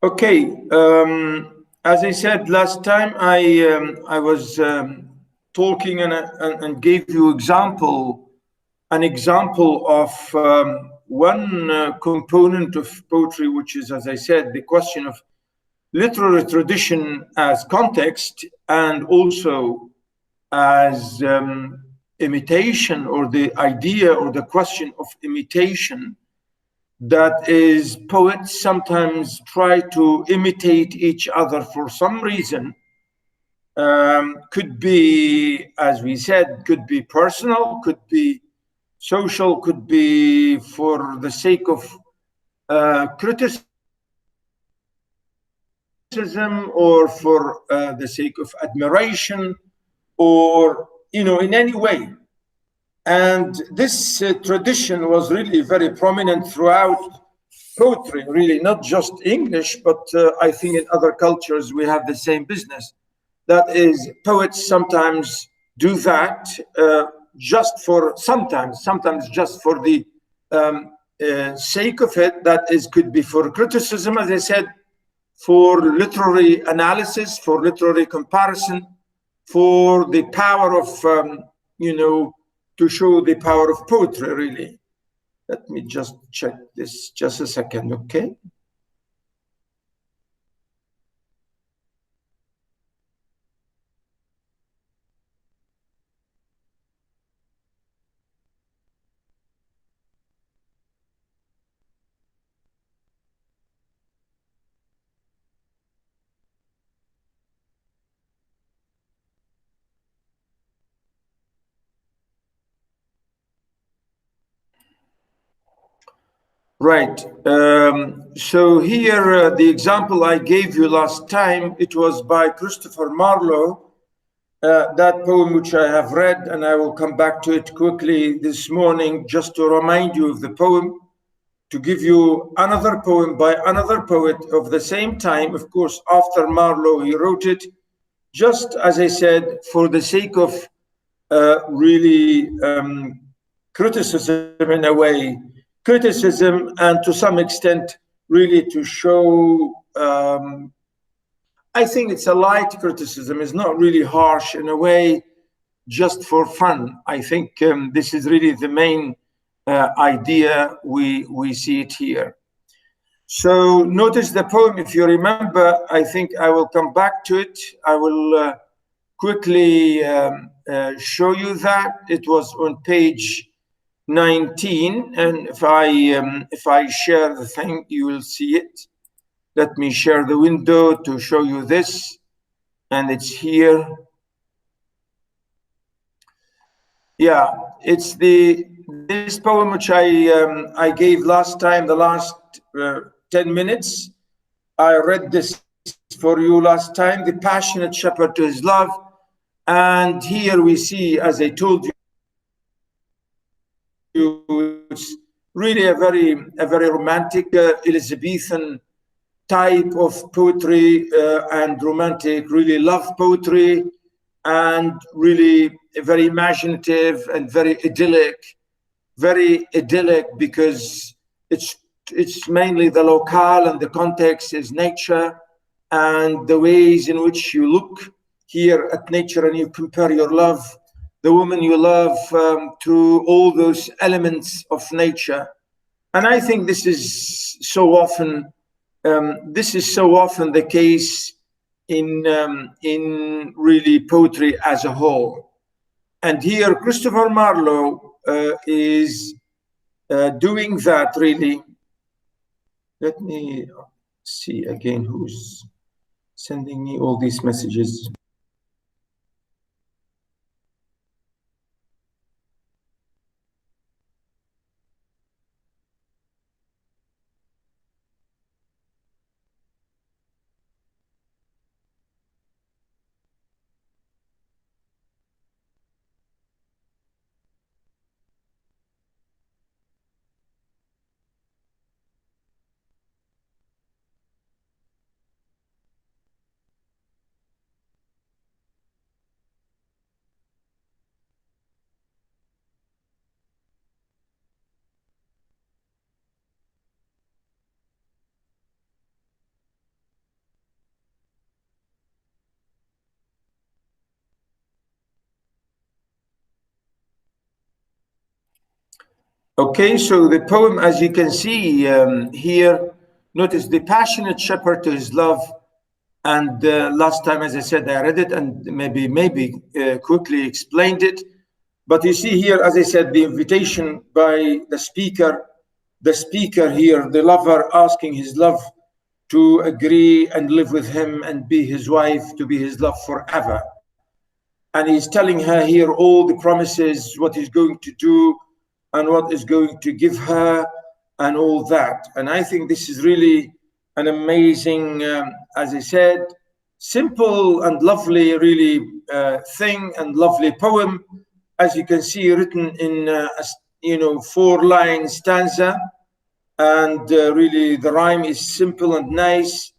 Okay. As I said last time, I was talking and gave you an example of one component of poetry, which is, as I said, the question of literary tradition as context and also as imitation, or the idea or the question of imitation, that is, poets sometimes try to imitate each other for some reason. Could be, as we said, could be personal, could be social, could be for the sake of criticism, or for the sake of admiration, or in any way. And this tradition was really very prominent throughout poetry, really, not just English, but I think in other cultures we have the same business. That is, poets sometimes do that sometimes just for the sake of it. That is, could be for criticism, as I said, for literary analysis, for literary comparison, for the power of, to show the power of poetry, really. Let me just check this just a second, okay? Right. So here, the example I gave you last time, it was by Christopher Marlowe, that poem which I have read, and I will come back to it quickly this morning just to remind you of the poem, to give you another poem by another poet of the same time. Of course, after Marlowe, he wrote it, just as I said, for the sake of really criticism, in a way, criticism, and to some extent, really to show, I think it's a light criticism. It's not really harsh, in a way, just for fun. I think this is really the main idea. We see it here. So notice the poem, if you remember. I think I will come back to it. I will quickly show you that. It was on page 19, and if I share the thing, you will see it. Let me share the window to show you this, and it's here. Yeah, it's this poem which I gave last time, the last 10 minutes. I read this for you last time, The Passionate Shepherd to His Love. And here we see, as I told you, it's really a very romantic Elizabethan type of poetry, and romantic, really love poetry, and really very imaginative and very idyllic, because it's mainly the locale, and the context is nature, and the ways in which you look here at nature and you compare your love, the woman you love, to all those elements of nature. And I think this is so often the case in really poetry as a whole. And here Christopher Marlowe is doing that, really. Let me see again who's sending me all these messages. Okay, so the poem, as you can see here, notice the passionate shepherd to his love. And last time, as I said, I read it and maybe quickly explained it. But you see here, as I said, the invitation by the speaker here, the lover asking his love to agree and live with him and be his wife, to be his love forever. And he's telling her here all the promises, what he's going to do and what is going to give her and all that. And I think this is really an amazing, as I said, simple and lovely, really thing and lovely poem. As you can see, written in, 4-line stanza. And really the rhyme is simple and nice.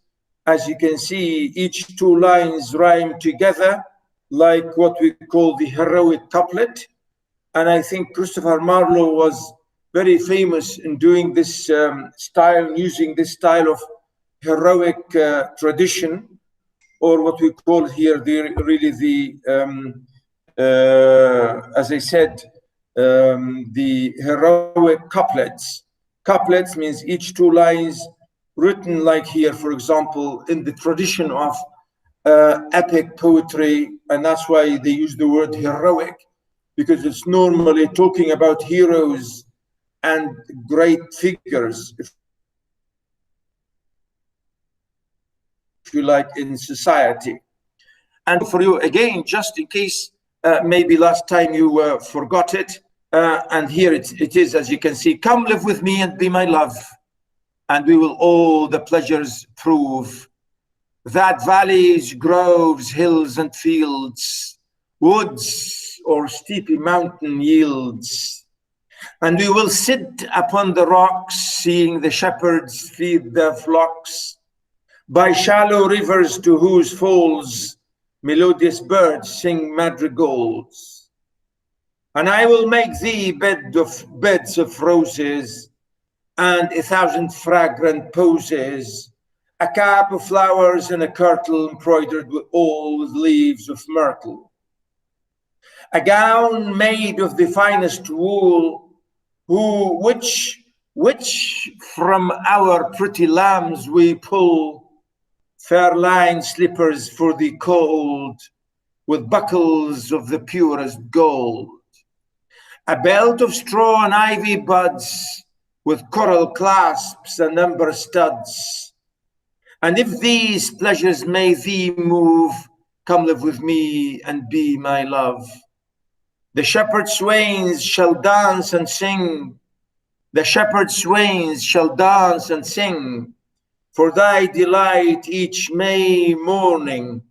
As you can see, each 2 lines rhyme together, like what we call the heroic couplet. And I think Christopher Marlowe was very famous in doing this style, using this style of heroic tradition, or what we call here as I said, the heroic couplets. Couplets means each 2 lines written like here, for example, in the tradition of epic poetry, and that's why they use the word heroic, because it's normally talking about heroes and great figures, if you like, in society. And for you, again, just in case maybe last time you forgot it, and here it is, as you can see, come live with me and be my love, and we will all the pleasures prove, that valleys, groves, hills and fields, woods or steepy mountain yields. And we will sit upon the rocks, seeing the shepherds feed their flocks, by shallow rivers to whose falls melodious birds sing madrigals. And I will make thee beds of roses, and 1,000 fragrant posies, a cap of flowers and a kirtle embroidered with leaves of myrtle, a gown made of the finest wool, which from our pretty lambs we pull, fair lined slippers for the cold, with buckles of the purest gold, a belt of straw and ivy buds, with coral clasps and amber studs. And if these pleasures may thee move, come live with me and be my love. The shepherd swains shall dance and sing, the shepherd swains shall dance and sing, for thy delight each May morning.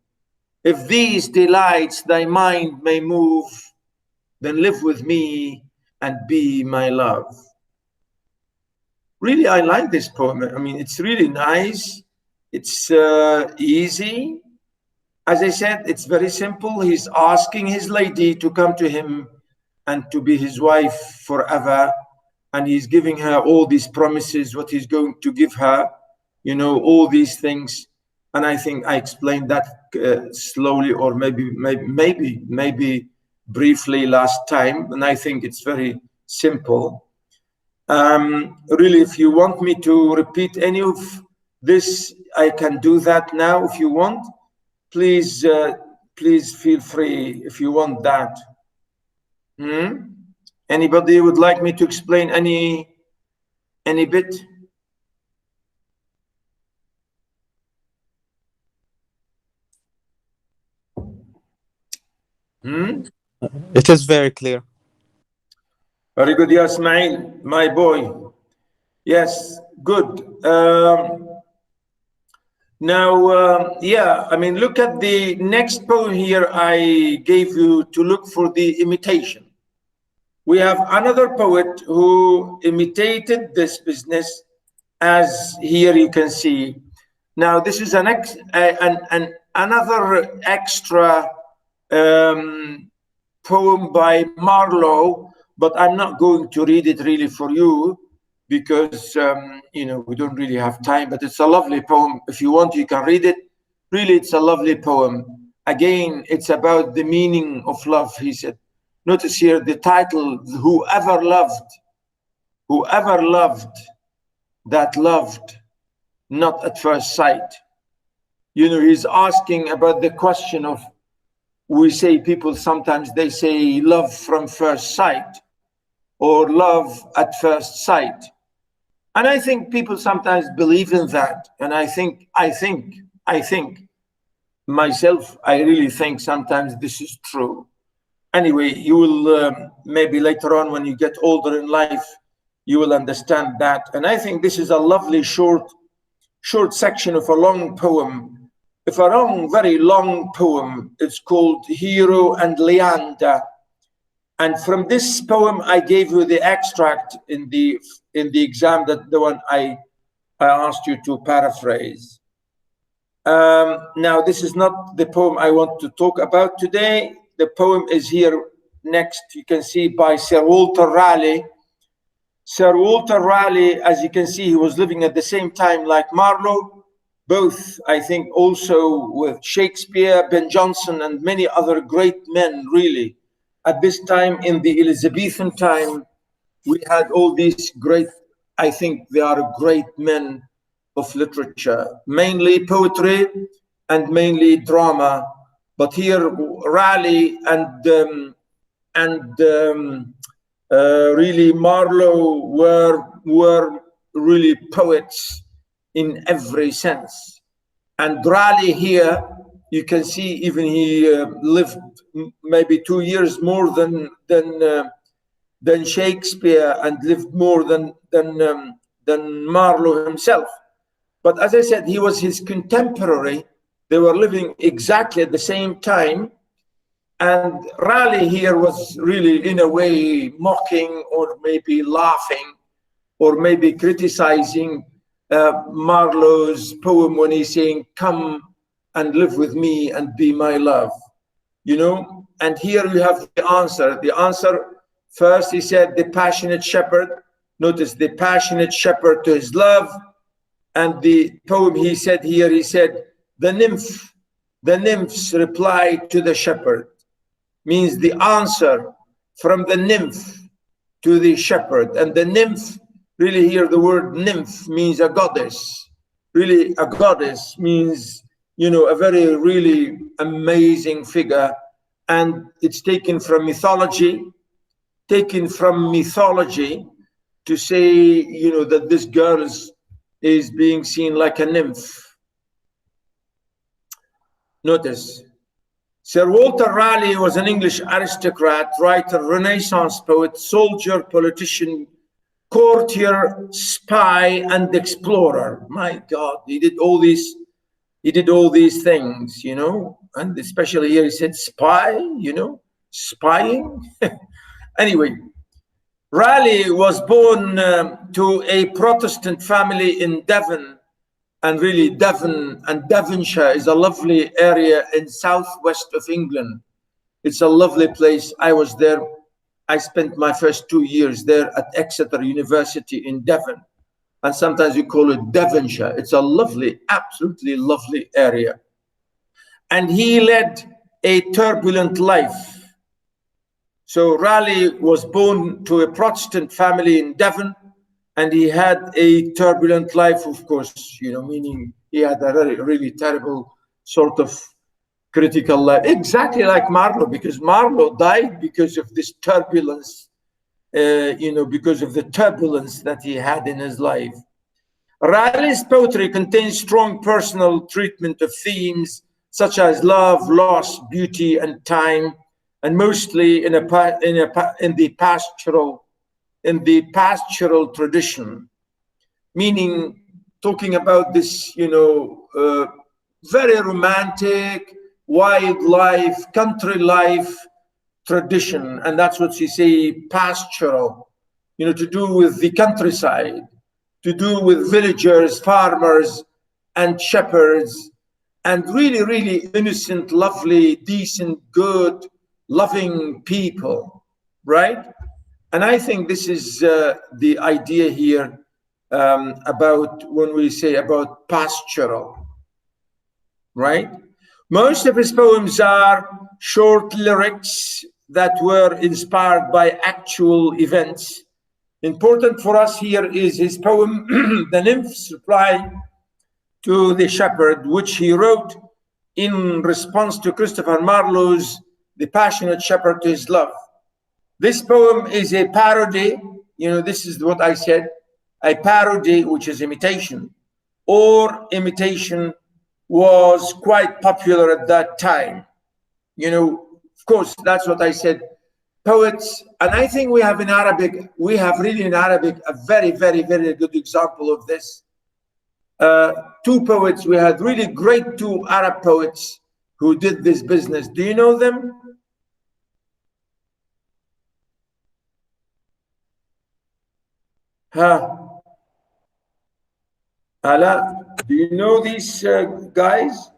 If these delights thy mind may move, then live with me and be my love. Really, I like this poem. I mean, it's really nice. It's easy. As I said, it's very simple. He's asking his lady to come to him and to be his wife forever. And he's giving her all these promises, what he's going to give her, you know, all these things. And I think I explained that slowly, or maybe briefly last time. And I think it's very simple. Really, if you want me to repeat any of this, I can do that now if you want. Please feel free if you want that. Anybody would like me to explain any bit? It is very clear. Very good, ya Ismail, my boy. Yes, good. Now, yeah, I mean, look at the next poem here I gave you to look for the imitation. We have another poet who imitated this business, as here you can see. Now, this is another extra poem by Marlowe, but I'm not going to read it really for you because, you know, we don't really have time, but it's a lovely poem. If you want, you can read it. Really, it's a lovely poem. Again, it's about the meaning of love, he said. Notice here the title, Whoever Loved. whoever loved, that loved not at first sight. You know, he's asking about the question of, we say, people sometimes they say love from first sight or love at first sight. And I think people sometimes believe in that. And I think myself, I really think sometimes this is true. Anyway, you will maybe later on when you get older in life, you will understand that. And I think this is a lovely short section of a long poem. If a long, very long poem, it's called Hero and Leander. And from this poem, I gave you the extract in the exam, that the one I asked you to paraphrase. Now, this is not the poem I want to talk about today. The poem is here next. You can see by Sir Walter Raleigh. Sir Walter Raleigh, as you can see, he was living at the same time like Marlowe, both, I think, also with Shakespeare, Ben Jonson, and many other great men, really. At this time, in the Elizabethan time, we had all these great, I think they are great men of literature, mainly poetry and mainly drama. But here, Raleigh and really Marlowe were really poets in every sense. And Raleigh here, you can see even he lived maybe 2 years more than Shakespeare, and lived more than Marlowe himself. But as I said, he was his contemporary. They were living exactly at the same time. And Raleigh here was really, in a way, mocking or maybe laughing or maybe criticizing Marlowe's poem when he's saying, "Come and live with me and be my love," you know. And here you have the answer. The answer, first he said, the passionate shepherd. Notice the passionate shepherd to his love. And the poem he said here, he said, the nymphs reply to the shepherd. Means the answer from the nymph to the shepherd. And the nymph, really here the word nymph means a goddess. Really a goddess means, you know, a very really amazing figure. And it's taken from mythology to say, you know, that this girl is being seen like a nymph. Notice, Sir Walter Raleigh was an English aristocrat, writer, Renaissance poet, soldier, politician, courtier, spy, and explorer. My God, he did all these things, you know, and especially here he said spy, you know, spying. Anyway, Raleigh was born to a Protestant family in Devon. And really, Devon and Devonshire is a lovely area in southwest of England. It's a lovely place. I was there. I spent my first 2 years there at Exeter University in Devon. And sometimes we call it Devonshire. It's a lovely, absolutely lovely area. And he led a turbulent life. So Raleigh was born to a Protestant family in Devon. And he had a turbulent life, of course, you know, meaning he had a really terrible sort of critical life, exactly like Marlowe, because Marlowe died because of this turbulence, you know, because of the turbulence that he had in his life. Raleigh's poetry contains strong personal treatment of themes such as love, loss, beauty, and time, and mostly in the pastoral tradition, meaning talking about this, you know, very romantic, wild life, country life tradition. And that's what you say, pastoral, you know, to do with the countryside, to do with villagers, farmers, and shepherds, and really, really innocent, lovely, decent, good, loving people, right? And I think this is the idea here about when we say about pastoral, right? Most of his poems are short lyrics that were inspired by actual events Important for us here is his poem, The Nymph's Reply to the Shepherd, which he wrote in response to Christopher Marlowe's The Passionate Shepherd to His Love. This poem is a parody, this is what I said, a parody, which is imitation, or imitation was quite popular at that time. Of course, that's what I said. Poets, and I think we have really in Arabic a very, very, very good example of this. Two poets, we had really great two Arab poets who did this business. Do you know them? Ala, do you know these guys?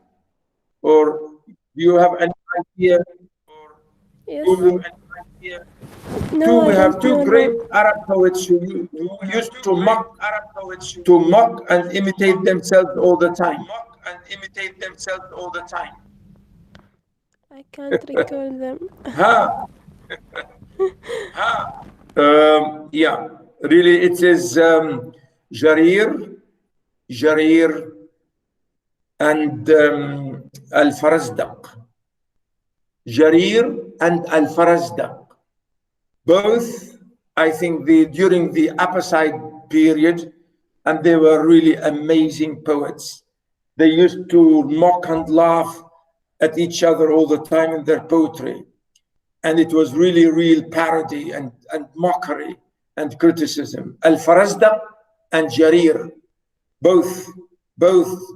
Or do you have any idea? Yes. No, we have two great Arab poets who used to mock and imitate themselves all the time. I can't recall them. Yeah, really, it is Jarir, and Al-Farazdaq. Jarir and Al-Farazdaq. Both, I think, during the Abbasid period, and they were really amazing poets. They used to mock and laugh at each other all the time in their poetry. And it was really real parody and mockery and criticism. Al-Farazdaq and Jarir, both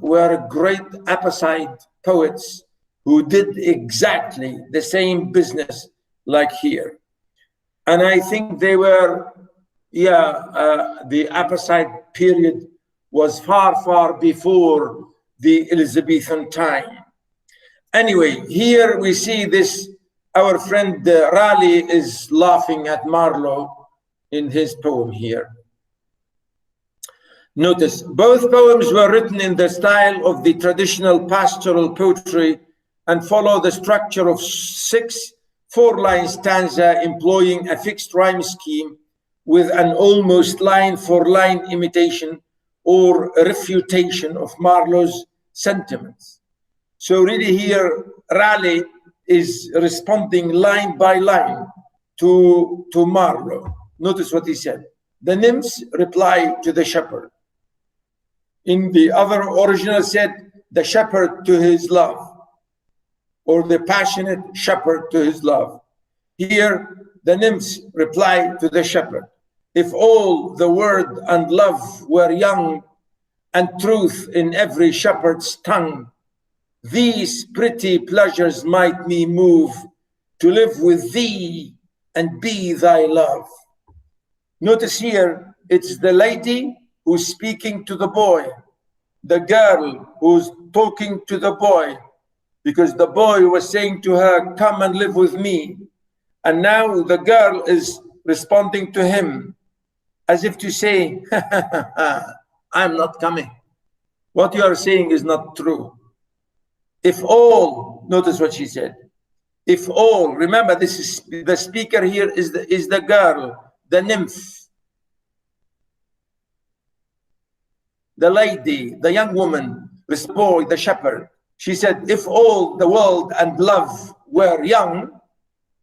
were great Abbasid poets who did exactly the same business like here. And I think they were, the Abbasid period was far, far before the Elizabethan time. Anyway, here we see this, our friend Raleigh is laughing at Marlowe in his poem here. Notice, both poems were written in the style of the traditional pastoral poetry and follow the structure of 6 4-line stanza employing a fixed rhyme scheme with an almost line-for-line imitation or refutation of Marlowe's sentiments. So really here, Raleigh is responding line by line to Marlowe. Notice what he said. The nymphs reply to the shepherd. In the other original said, the shepherd to his love, or the passionate shepherd to his love. Here, the nymphs reply to the shepherd. If all the word and love were young, and truth in every shepherd's tongue, these pretty pleasures might me move to live with thee and be thy love. Notice here, it's the lady who's speaking to the boy, the girl who's talking to the boy, because the boy was saying to her, come and live with me. And now the girl is responding to him as if to say, I'm not coming. What you are saying is not true. If all, notice what she said. If all, remember this is the speaker here is the girl, the nymph, the lady, the young woman, the boy, the shepherd. She said, if all the world and love were young,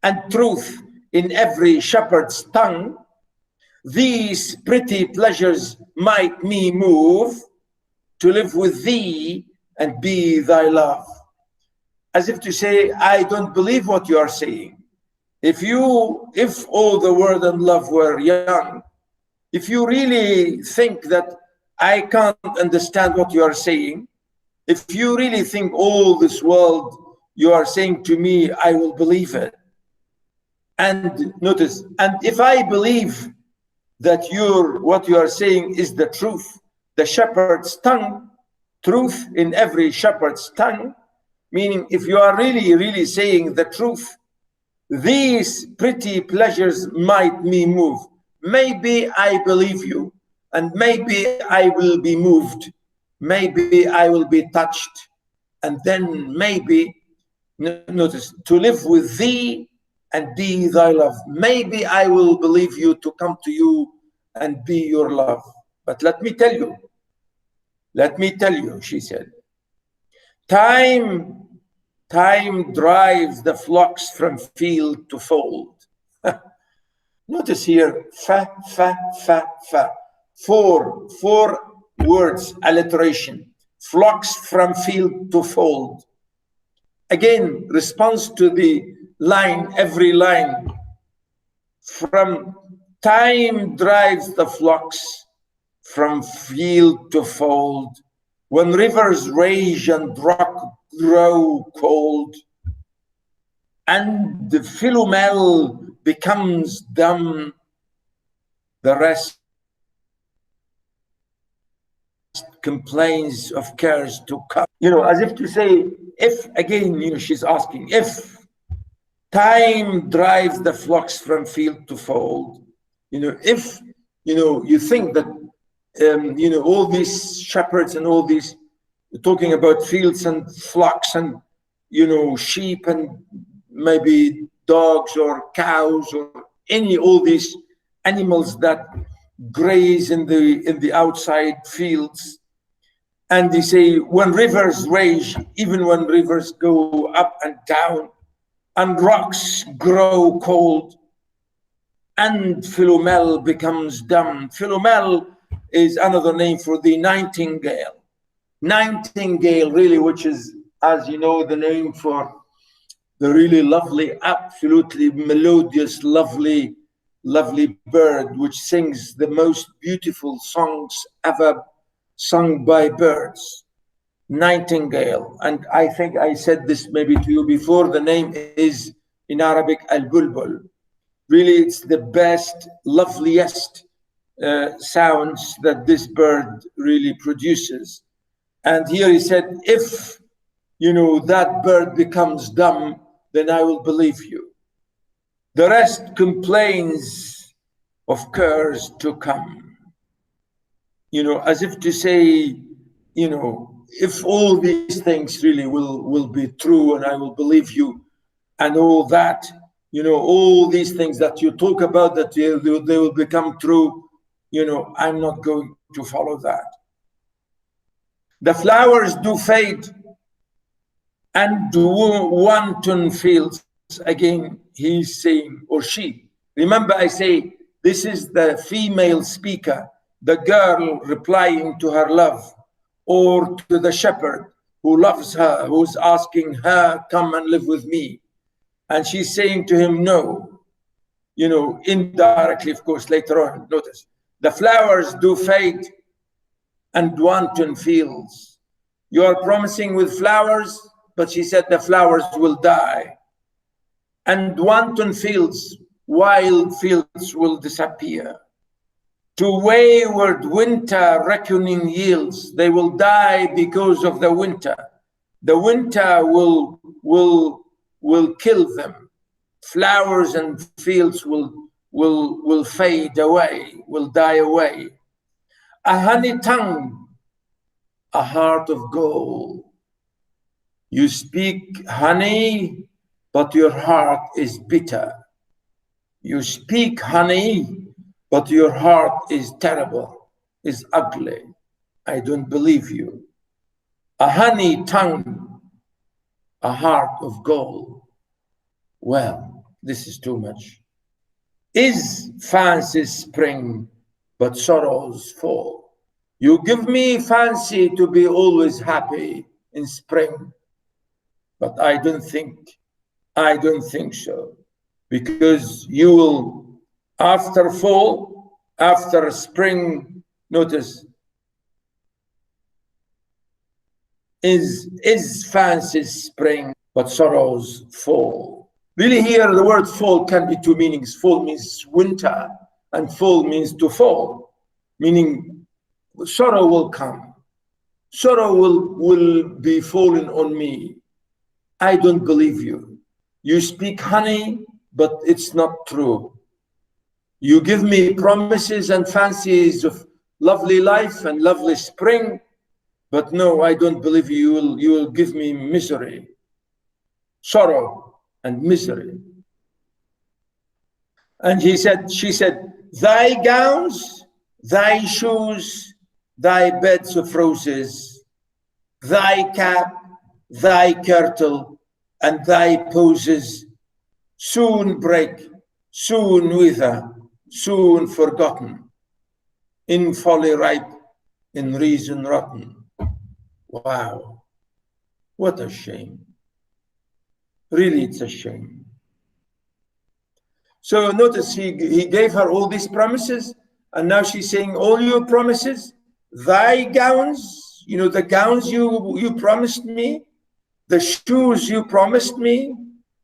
and truth in every shepherd's tongue, these pretty pleasures might me move to live with thee and be thy love. As if to say, I don't believe what you are saying. If all the world and love were young, if you really think that I can't understand what you are saying, if you really think all this world you are saying to me, I will believe it. And notice, and if I believe that what you are saying is the truth, the shepherd's tongue, truth in every shepherd's tongue, meaning if you are really, really saying the truth, these pretty pleasures might me move. Maybe I believe you, and maybe I will be moved. Maybe I will be touched. And then maybe, notice, to live with thee and be thy love. Maybe I will believe you to come to you and be your love. But let me tell you, she said, time drives the flocks from field to fold. Notice here, fa, fa, fa, fa. Four words, alliteration. Flocks from field to fold. Again, response to the line, every line. From time drives the flocks from field to fold. When rivers rage and rock grow cold, and the Philomel becomes dumb, the rest complains of cares to come. As if to say, if, again, she's asking, if time drives the flocks from field to fold, if, you think that, all these shepherds and all these, talking about fields and flocks and, sheep and maybe dogs or cows or all these animals that graze in the outside fields. And they say, when rivers rage, even when rivers go up and down, and rocks grow cold, and Philomel becomes dumb. Philomel is another name for the nightingale. Nightingale, really, which is, as you know, the name for the really lovely, absolutely melodious, lovely bird, which sings the most beautiful songs ever sung by birds. Nightingale. And I think I said this maybe to you before, the name is in Arabic al-bulbul. Really, it's the best, loveliest sounds that this bird really produces. And here he said, if that bird becomes dumb, then I will believe you. The rest complains of cares to come. As if to say, if all these things really will be true and I will believe you and all that, all these things that you talk about, that they will become true, I'm not going to follow that. The flowers do fade and wanton fields. Again, he's saying, or she. Remember, I say, this is the female speaker, the girl replying to her love, or to the shepherd who loves her, who's asking her, come and live with me. And she's saying to him, no. Indirectly, of course, later on, notice. The flowers do fade and wanton fields. You are promising with flowers, but she said the flowers will die. And wanton fields, wild fields will disappear. To wayward winter reckoning yields, they will die because of the winter. The winter will kill them. Flowers and fields will fade away, will die away. A honey tongue, a heart of gold. You speak honey, but your heart is bitter. You speak honey, but your heart is terrible, is ugly. I don't believe you. A honey tongue, a heart of gold. Well, this is too much. Is fancy spring, but sorrows fall. You give me fancy to be always happy in spring, but I don't think so. Because you will, after fall, after spring, notice, is fancy spring, but sorrows fall. Really here, the word fall can be two meanings. Fall means winter, and fall means to fall, meaning sorrow will come. Sorrow will be falling on me. I don't believe you. You speak honey, but it's not true. You give me promises and fancies of lovely life and lovely spring, but no, I don't believe you. You will give me misery, sorrow and misery. And she said, thy gowns thy shoes, thy beds of roses, thy cap, thy kirtle, and thy poses soon break, soon wither, soon forgotten, in folly ripe, in reason rotten. Wow, what a shame. Really, it's a shame. So notice he gave her all these promises, and now she's saying, all your promises, thy gowns, you know, the gowns you promised me, the shoes you promised me,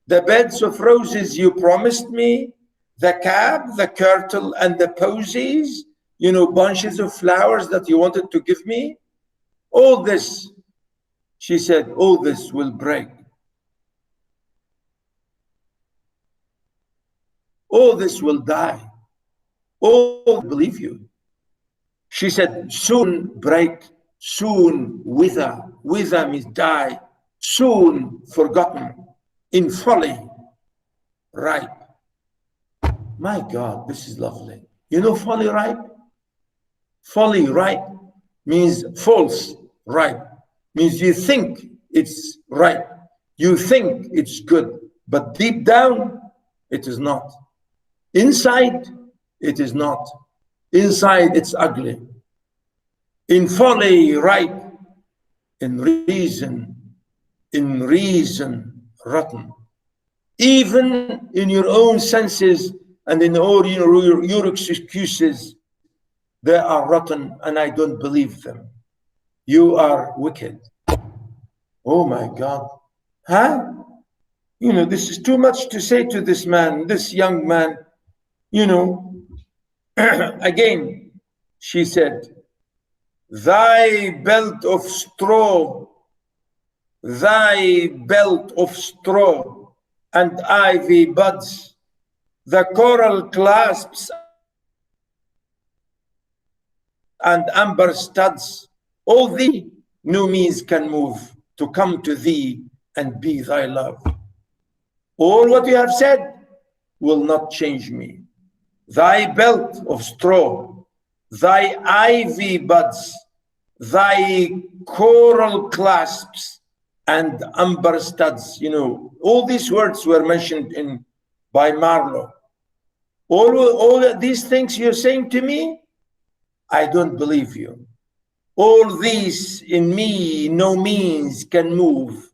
the beds of roses you promised me, the cap, the kirtle, and the posies, you know, bunches of flowers that you wanted to give me, all this, she said, all this will break. All this will die. All believe you. She said, soon break, soon wither. Wither means die. Soon forgotten, in folly ripe. My God, this is lovely. You know folly ripe? Folly ripe means false ripe. Means you think it's right. You think it's good, but deep down, it is not. Inside, it is not. Inside, it's ugly. In folly ripe, in reason rotten. Even in your own senses and in all your excuses, they are rotten, and I don't believe them. You are wicked. Oh my God. Huh? You know, this is too much to say to this man, this young man. You know, again, she said, thy belt of straw, and ivy buds, the coral clasps and amber studs, all thee no means can move to come to thee and be thy love. All what you have said will not change me. Thy belt of straw, thy ivy buds, thy coral clasps, and amber studs. You know, all these words were mentioned by Marlow. All these things you're saying to me, I don't believe you. All these in me no means can move.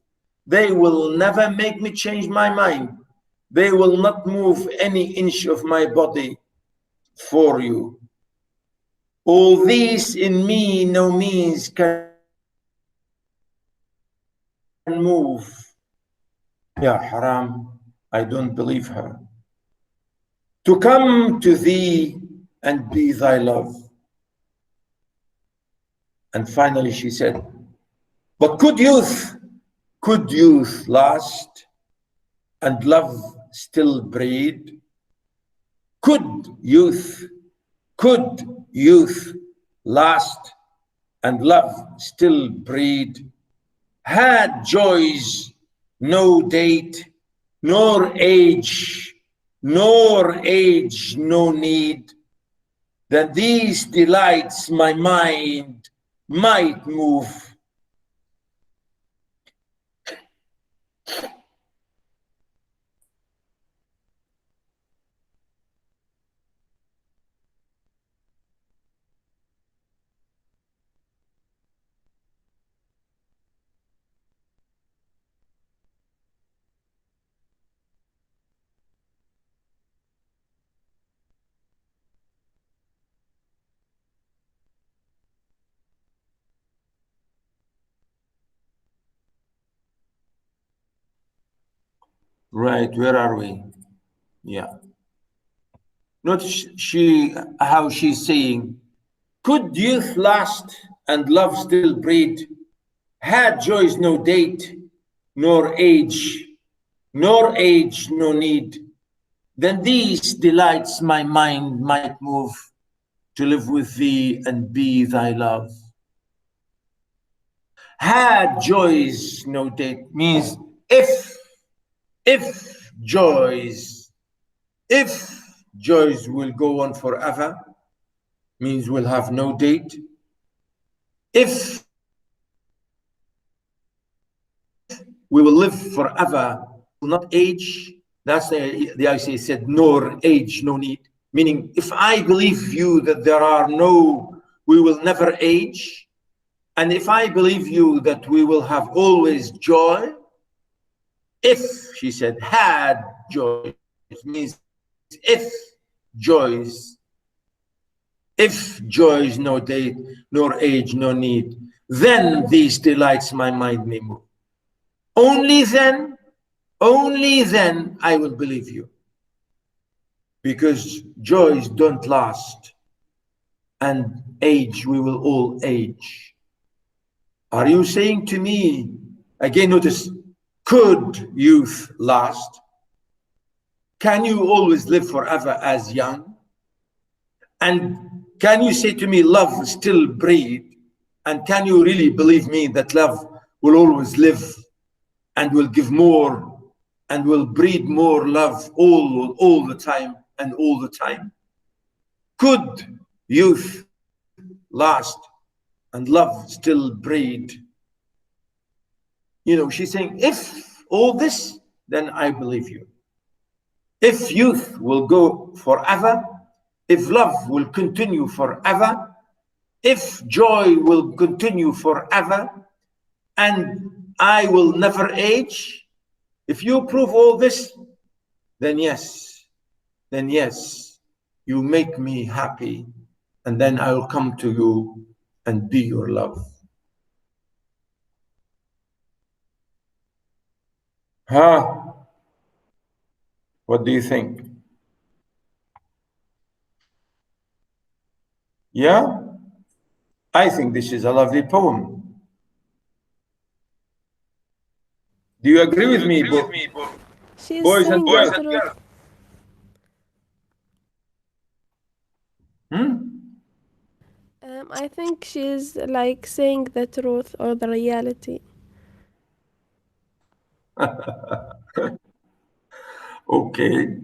They will never make me change my mind. They will not move any inch of my body for you. All these in me no means can move. Ya haram, I don't believe her. To come to thee and be thy love. And finally she said, but could youth last and love still breed? Could youth last and love still breed? Had joys no date, nor age no need, then these delights my mind might move. Right, where are we? Yeah. Notice how she's saying, could youth last and love still breed? Had joys no date, nor age no need, then these delights my mind might move to live with thee and be thy love. Had joys no date means if joys will go on forever, means we'll have no date. If we will live forever, will not age. That's the ICA said, nor age, no need. Meaning, if I believe you that we will never age, and if I believe you that we will have always joy, if, she said, had joy, it means if joys, no date, nor age, no need, then these delights my mind may move. Only then I will believe you. Because joys don't last, and age, we will all age. Are you saying to me, again, notice, could youth last? Can you always live forever as young? And can you say to me, love still breed? And can you really believe me that love will always live and will give more and will breed more love all the time and all the time? Could youth last and love still breed? You know, she's saying, if all this, then I believe you. If youth will go forever, if love will continue forever, if joy will continue forever, and I will never age, if you prove all this, then yes, you make me happy, and then I'll come to you and be your love. What do you think? Yeah? I think this is a lovely poem. Do you agree with me, She's boys and saying girls? the truth. I think she's like saying the truth or the reality. Okay.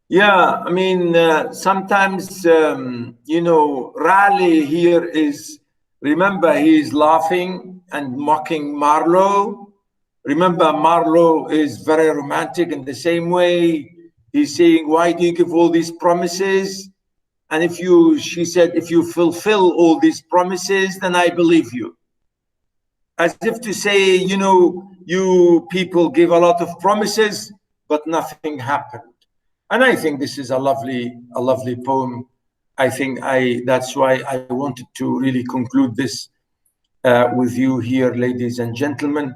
Yeah, I mean, sometimes, you know, Raleigh here is, remember, he's laughing and mocking Marlow. Remember, Marlow is very romantic in the same way. He's saying, why do you give all these promises? And she said, if you fulfill all these promises, then I believe you. As if to say, you know, you people give a lot of promises, but nothing happened. And I think this is a lovely poem. I think that's why I wanted to really conclude this with you here, ladies and gentlemen.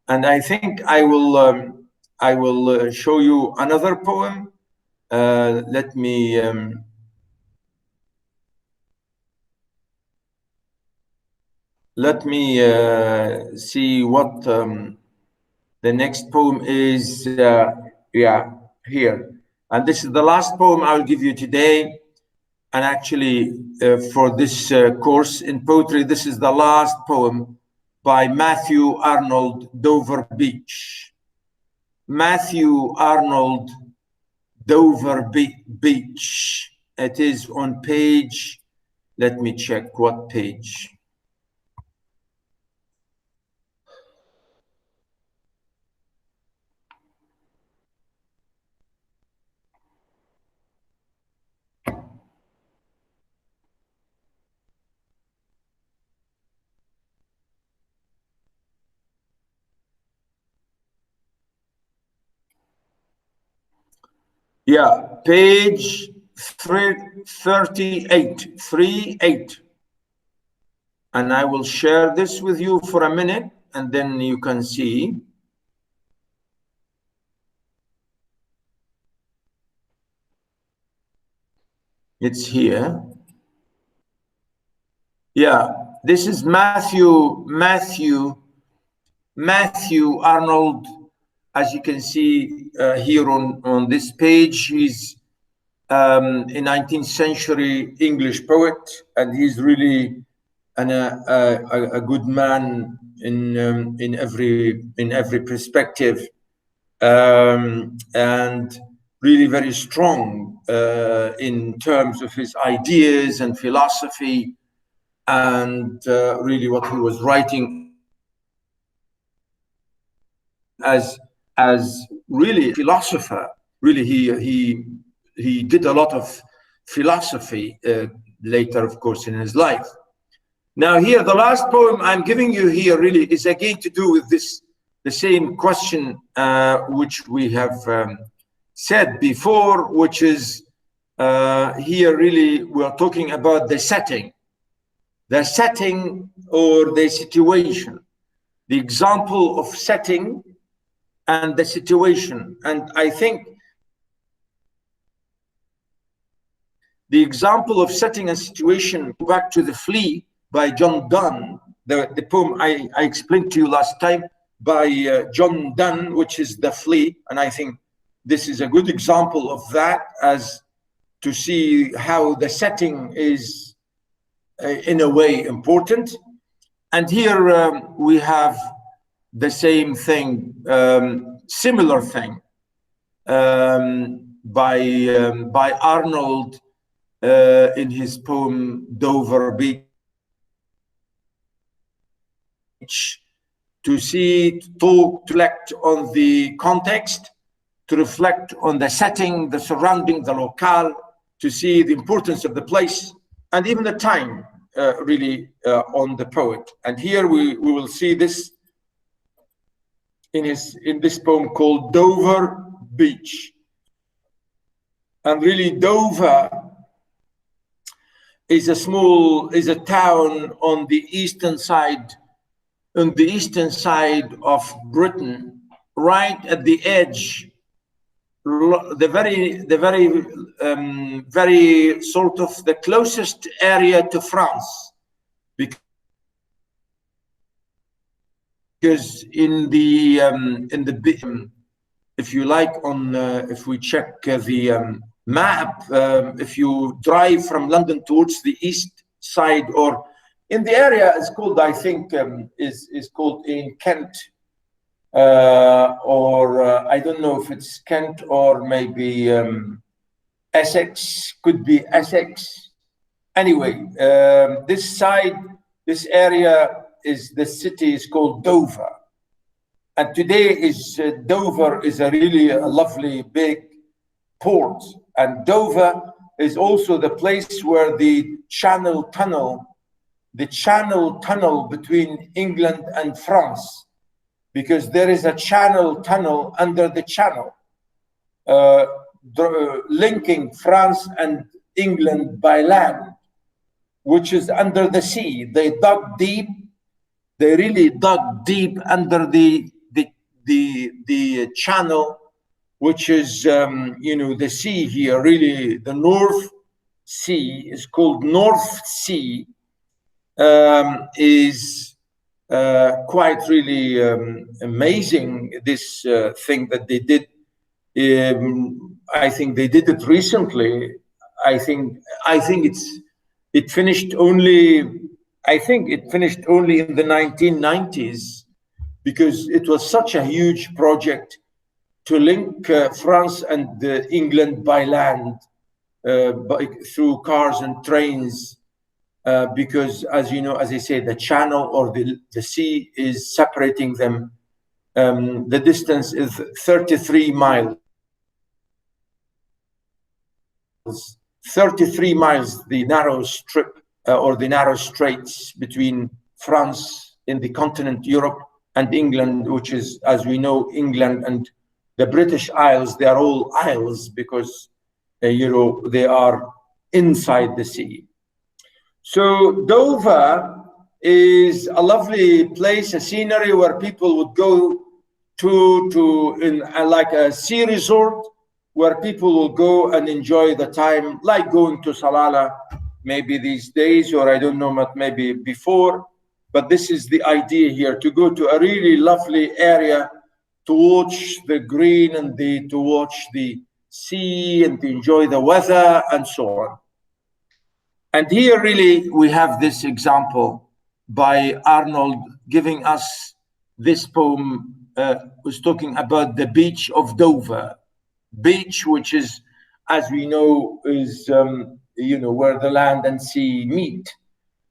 And I think I will show you another poem. Let me see what the next poem is. Yeah, here. And this is the last poem I'll give you today. And actually, for this course in poetry, this is the last poem by Matthew Arnold, Dover Beach. Matthew Arnold, Dover Beach. It is on page, let me check what page. Yeah, page 38, 38. And I will share this with you for a minute, and then you can see. It's here. Yeah, this is Matthew Arnold. As you can see here on this page, he's a 19th century English poet, and he's really a good man in every perspective. And really very strong in terms of his ideas and philosophy, and really what he was writing as really a philosopher. Really, he did a lot of philosophy later, of course, in his life. Now here, the last poem I'm giving you here really is again to do with this, the same question which we have said before, which is here really we are talking about the setting or the situation, the example of setting and the situation. And I think the example of setting and situation, go back to The Flea by John Donne, the poem I explained to you last time by John Donne, which is The Flea. And I think this is a good example of that, as to see how the setting is in a way important. And here we have the same thing, similar thing by Arnold in his poem Dover Beach, to see, to reflect on the context, to reflect on the setting, the surrounding, the locale, to see the importance of the place and even the time really on the poet. And here we will see this in this poem called Dover Beach. And really Dover is a town on the eastern side of Britain, right at the edge, the very sort of the closest area to France, because in the if you like, on if we check the map, if you drive from London towards the east side, or in the area is called, I think, is called in Kent, or I don't know if it's Kent or maybe Essex, could be Essex. Anyway, this side, this area is, the city is called Dover. And today is Dover is a really lovely big port. And Dover is also the place where the Channel Tunnel between England and France, because there is a Channel Tunnel under the Channel, linking France and England by land, which is under the sea. They dug deep. They really dug deep under the channel, which is the sea here. Really, the North Sea is called North Sea. Is quite really amazing, this thing that they did. I think they did it recently. I think it finished only in the 1990s, because it was such a huge project to link France and England by land, through cars and trains. Because, as you know, as I say, the channel or the sea is separating them. The distance is 33 miles. 33 miles, the narrow strip or the narrow straits between France in the continent Europe and England, which is, as we know, England and the British Isles. They are all isles because they are inside the sea. So Dover is a lovely place, a scenery where people would go to in like a sea resort, where people will go and enjoy the time, like going to Salalah maybe these days, or I don't know, but maybe before. But this is the idea here, to go to a really lovely area to watch the green and to watch the sea and to enjoy the weather and so on. And here really we have this example by Arnold giving us this poem, was talking about the beach of Dover. beach, which is, as we know, is where the land and sea meet.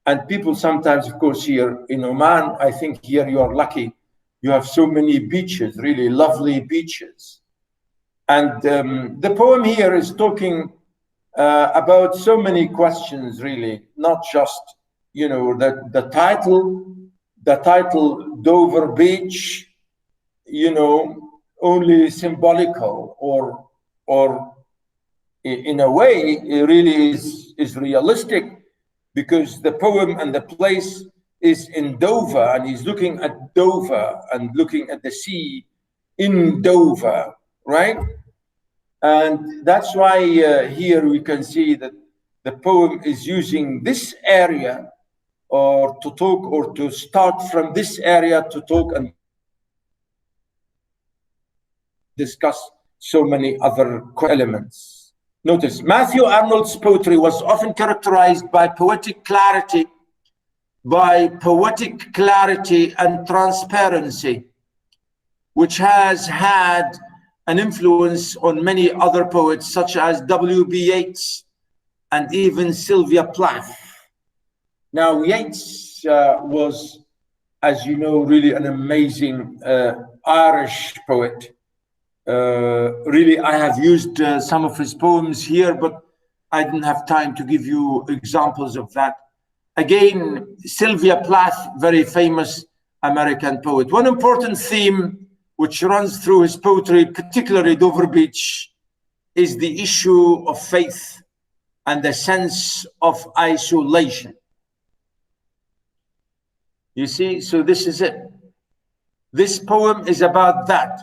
And people sometimes, of course, here in Oman, I think here you are lucky. You have so many beaches, really lovely beaches. And the poem here is talking about so many questions, really, not just, the title Dover Beach, only symbolical, or in a way, it really is realistic, because the poem and the place is in Dover, and he's looking at Dover and looking at the sea in Dover, right? And that's why here we can see that the poem is using this area or to talk, or to start from this area to talk and discuss so many other elements. Notice, Matthew Arnold's poetry was often characterized by poetic clarity and transparency, which has had an influence on many other poets such as W.B. Yeats and even Sylvia Plath. Now, Yeats was, as you know, really an amazing Irish poet. Really, I have used some of his poems here, but I didn't have time to give you examples of that. Again, Sylvia Plath, very famous American poet. One important theme which runs through his poetry, particularly Dover Beach, is the issue of faith and the sense of isolation. You see, so this is it. This poem is about that,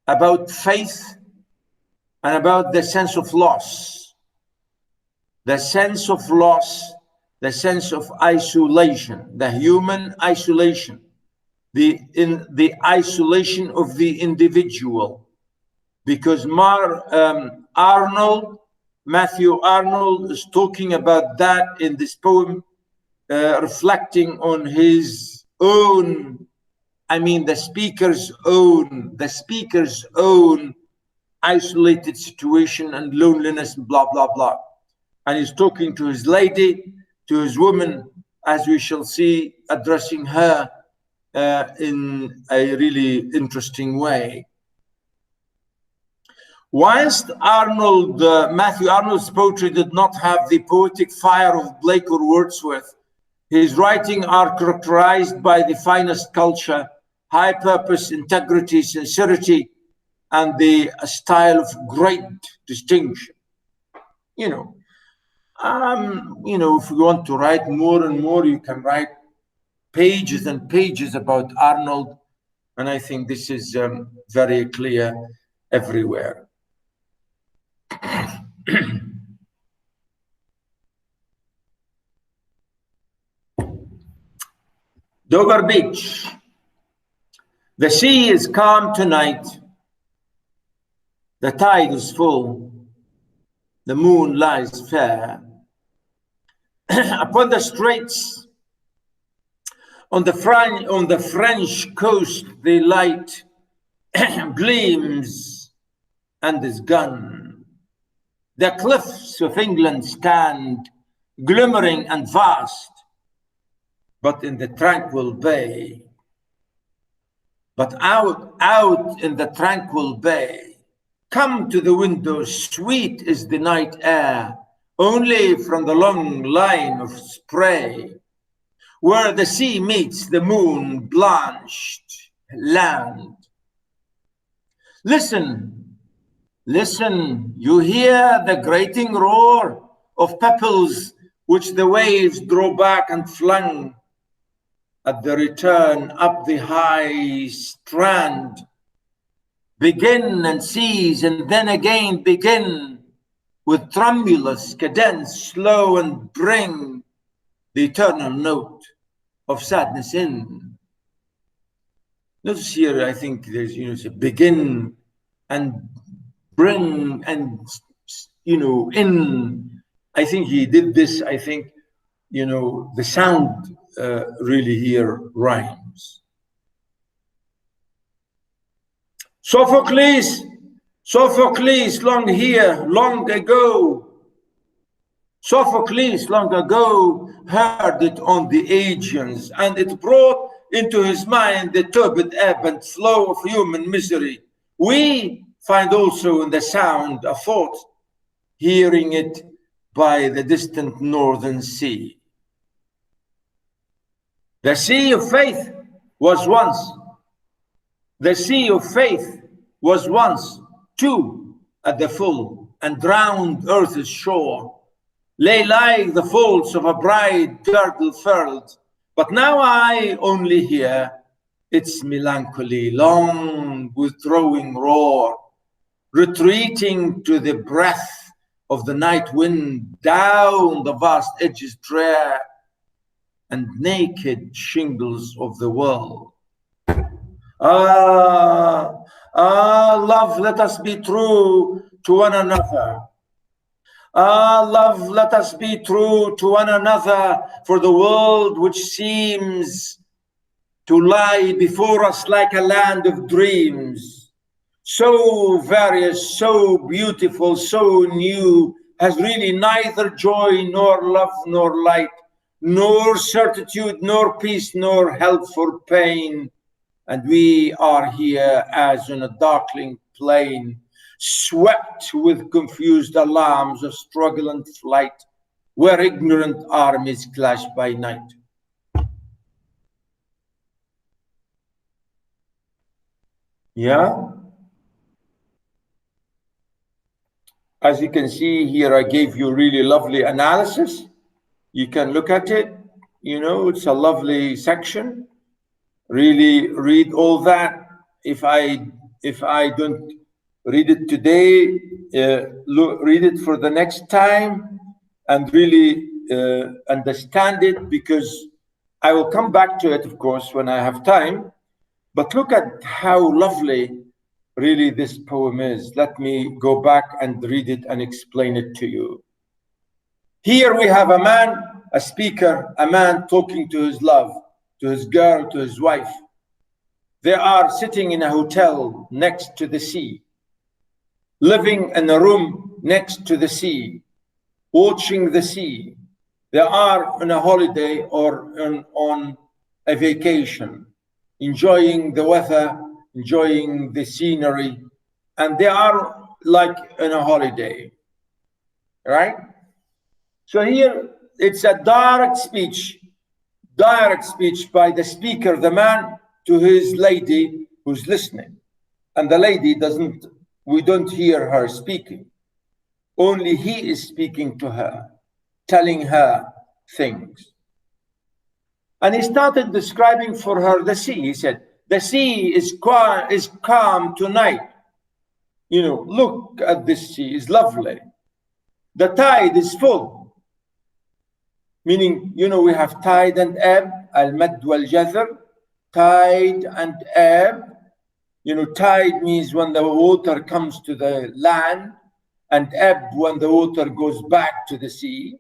about faith and about the sense of loss. The sense of loss, the sense of isolation, the human isolation, the isolation of the individual. Because Matthew Arnold is talking about that in this poem, reflecting on his own, the speaker's own isolated situation and loneliness, blah, blah, blah. And he's talking to his lady, to his woman, as we shall see, addressing her in a really interesting way. Whilst Matthew Arnold's poetry did not have the poetic fire of Blake or Wordsworth, his writing are characterized by the finest culture, high purpose, integrity, sincerity, and the style of great distinction. If you want to write more and more, you can write pages and pages about Arnold, and I think this is very clear everywhere. Dover Beach. The sea is calm tonight. The tide is full. The moon lies fair. Upon the straits, on the French coast, the light gleams and is gone. The cliffs of England stand glimmering and vast, but in the tranquil bay. But out in the tranquil bay, come to the window, sweet is the night air, only from the long line of spray, where the sea meets the moon blanched land. Listen, listen, you hear the grating roar of pebbles which the waves draw back and flung at the return up the high strand. Begin and cease and then again begin with tremulous cadence, slow, and bring the eternal note of sadness in. Notice here, I think there's, begin and bring and, in. I think he did this, I think, the sound really here rhymes. Sophocles Sophocles long ago heard it on the Aegeans, and it brought into his mind the turbid ebb and flow of human misery. We find also in the sound a thought, hearing it by the distant northern sea. The sea of faith was once. The sea of faith was once, too, at the full, and drowned earth's shore, lay like the folds of a bride girdle furled. But now I only hear its melancholy, long withdrawing roar, retreating to the breath of the night wind down the vast edges drear and naked shingles of the world. Love, let us be true to one another. Love, let us be true to one another, for the world which seems to lie before us like a land of dreams, so various, so beautiful, so new, has really neither joy nor love nor light, nor certitude nor peace nor help for pain. And we are here as on a darkling plain, swept with confused alarms of struggle and flight, where ignorant armies clash by night. Yeah? As you can see here, I gave you really lovely analysis. You can look at it. You know, it's a lovely section. Really read all that. If I don't read it today, read it for the next time and really understand it, because I will come back to it, of course, when I have time. But look at how lovely really this poem is. Let me go back and read it and explain it to you. Here we have a man, a speaker, a man talking to his love, to his girl, to his wife. They are sitting in a hotel next to the sea, living in a room next to the sea, watching the sea. They are on a holiday or on a vacation, enjoying the weather, enjoying the scenery, and they are like on a holiday, right? So here it's a direct speech by the speaker, the man, to his lady who's listening. And the lady we don't hear her speaking. Only he is speaking to her, telling her things. And he started describing for her the sea. He said, the sea is calm tonight. You know, look at this sea, it's lovely. The tide is full. Meaning, you know, we have tide and ebb, al-mad wal-jazr, tide and ebb. You know, tide means when the water comes to the land, and ebb when the water goes back to the sea.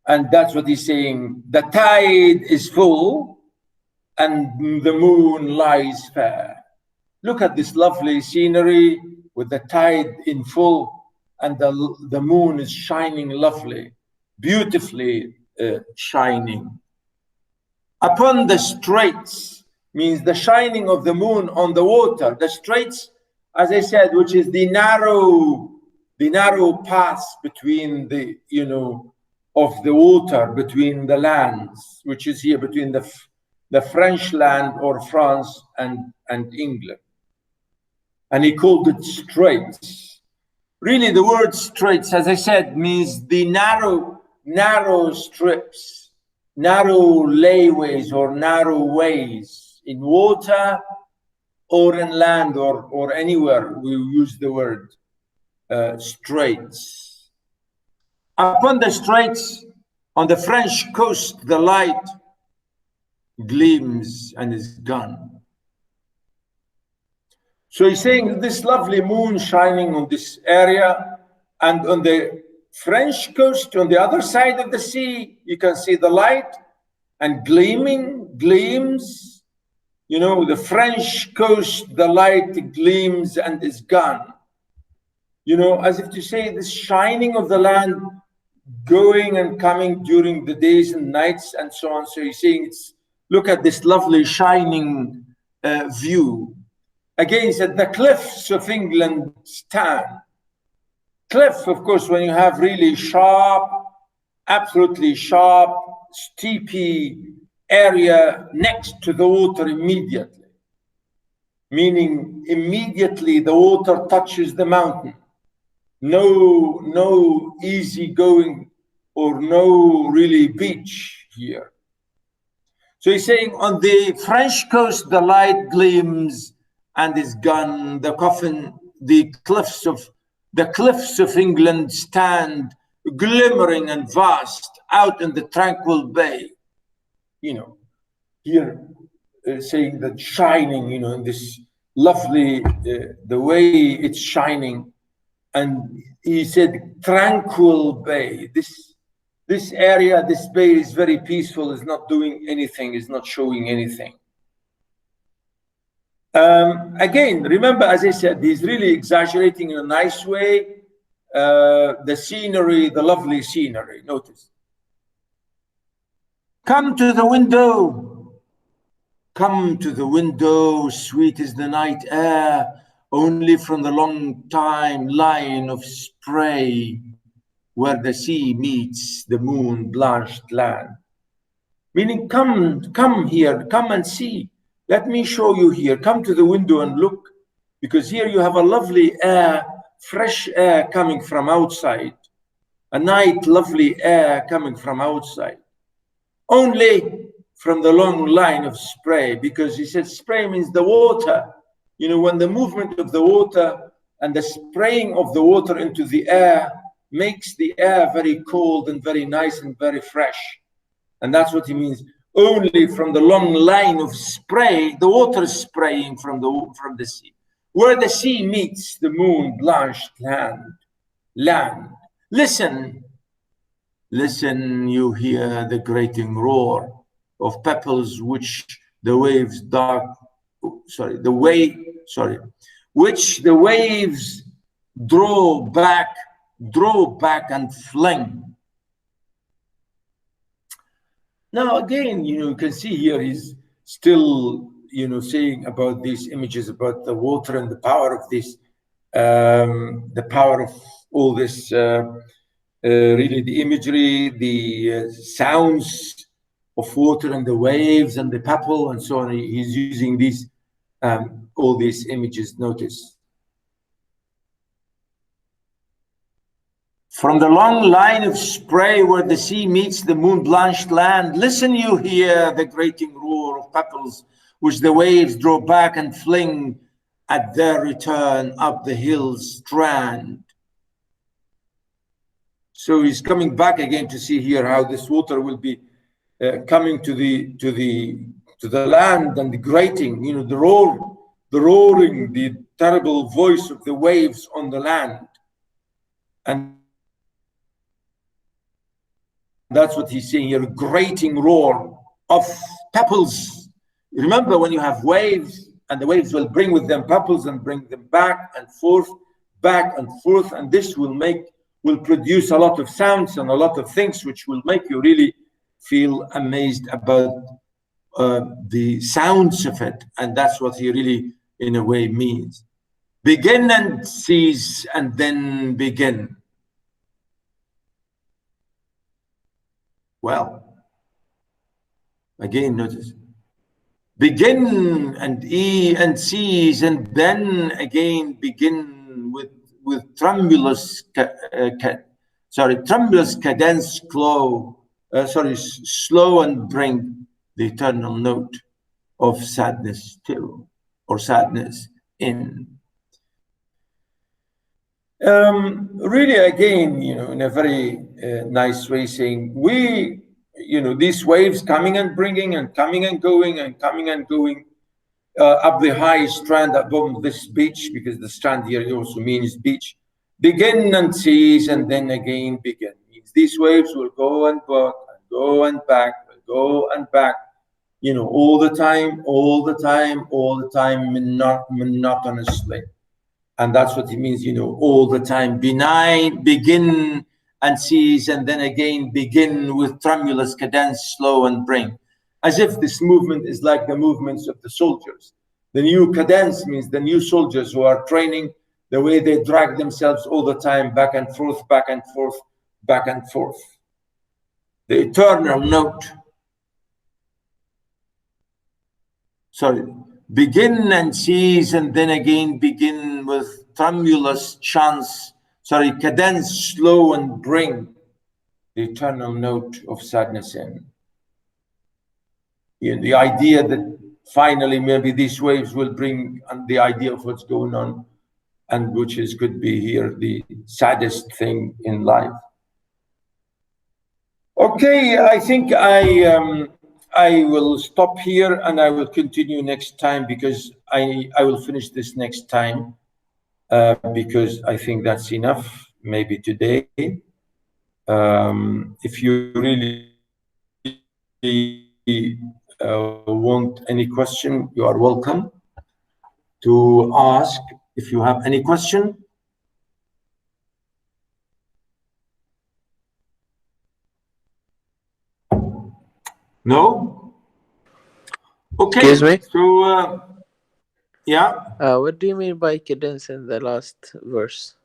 And that's what he's saying. The tide is full and the moon lies fair. Look at this lovely scenery with the tide in full and the moon is shining lovely, beautifully shining. Upon the straits means the shining of the moon on the water. The straits, as I said, which is the narrow paths between the, you know, of the water between the lands, which is here between the French land or France and England. And he called it straits. Really, the word straits, as I said, means the narrow strips, narrow layways or narrow ways in water or in land or anywhere we use the word straits. Upon the straits on the French coast, the light gleams and is gone. So he's saying this lovely moon shining on this area, and on the French coast, on the other side of the sea, you can see the light and gleams. You know, the French coast, the light gleams and is gone. you know, as if to say this shining of the land going and coming during the days and nights and so on. So he's saying, look at this lovely shining view. Again, he said, the cliffs of England stand. Cliff, of course, when you have really sharp, absolutely sharp, steepy area next to the water immediately, meaning immediately the water touches the mountain. No easy going or no really beach here. So he's saying on the French coast, the light gleams and is gone. The coffin, the cliffs of England stand glimmering and vast out in the tranquil bay. You know, here saying that shining, you know, in this lovely, the way it's shining. And he said, tranquil bay. This area, this bay is very peaceful, is not doing anything, is not showing anything. Again, remember, as I said, he's really exaggerating in a nice way. The scenery, the lovely scenery, notice. Come to the window. Come to the window, sweet is the night air. Only from the long time line of spray where the sea meets the moon blanched land. Meaning, come here, come and see. Let me show you here. Come to the window and look, because here you have a lovely air, fresh air coming from outside. A night, lovely air coming from outside. Only from the long line of spray, because he said spray means the water. You know, when the movement of the water and the spraying of the water into the air makes the air very cold and very nice and very fresh. And that's what he means. Only from the long line of spray, the water is spraying from the sea. Where the sea meets the moon blanched land. Listen, you hear the grating roar of pebbles which the waves which the waves draw back and fling. Now again, you know, you can see here he's still, you know, saying about these images about the water and the power of this, the power of all this, really the imagery, the sounds of water and the waves and the pebble and so on. He's using these, all these images, notice. From the long line of spray where the sea meets the moon-blanched land, listen you hear the grating roar of pebbles which the waves draw back and fling at their return up the hill's strand. So he's coming back again to see here how this water will be coming to the land, and the grating, you know, the roaring, the terrible voice of the waves on the land. And that's what he's saying here, grating roar of pebbles. Remember, when you have waves, and the waves will bring with them pebbles and bring them back and forth, and this will produce a lot of sounds and a lot of things which will make you really feel amazed about the sounds of it. And that's what he really, in a way, means. Begin and cease and then begin. Well, again, notice. Begin and cease and then again begin with tremulous cadence, slow and bring the eternal note of sadness to, or sadness in. Really, again, you know, in a very nice way, saying these waves coming and bringing and coming and going and coming and going up the high strand above this beach, because the strand here also means beach. Begin and cease and then again begin. Means these waves will go and back and go and back and go and back, you know, all the time, monotonously. And that's what it means, you know, all the time. Benign, begin and cease, and then again begin with tremulous cadence, slow and bring. As if this movement is like the movements of the soldiers. The new cadence means the new soldiers who are training, the way they drag themselves all the time, back and forth, back and forth, back and forth. The eternal note. Sorry. Begin and cease, and then again begin with tremulous chants. Sorry, cadence, slow and bring the eternal note of sadness in. You know, the idea that finally maybe these waves will bring the idea of what's going on, and which is could be here the saddest thing in life. Okay, I think I will stop here and I will continue next time, because I will finish this next time, because I think that's enough maybe today. If you really want any question, you are welcome to ask if you have any question. No? Okay. Excuse me? So, yeah. What do you mean by cadence in the last verse?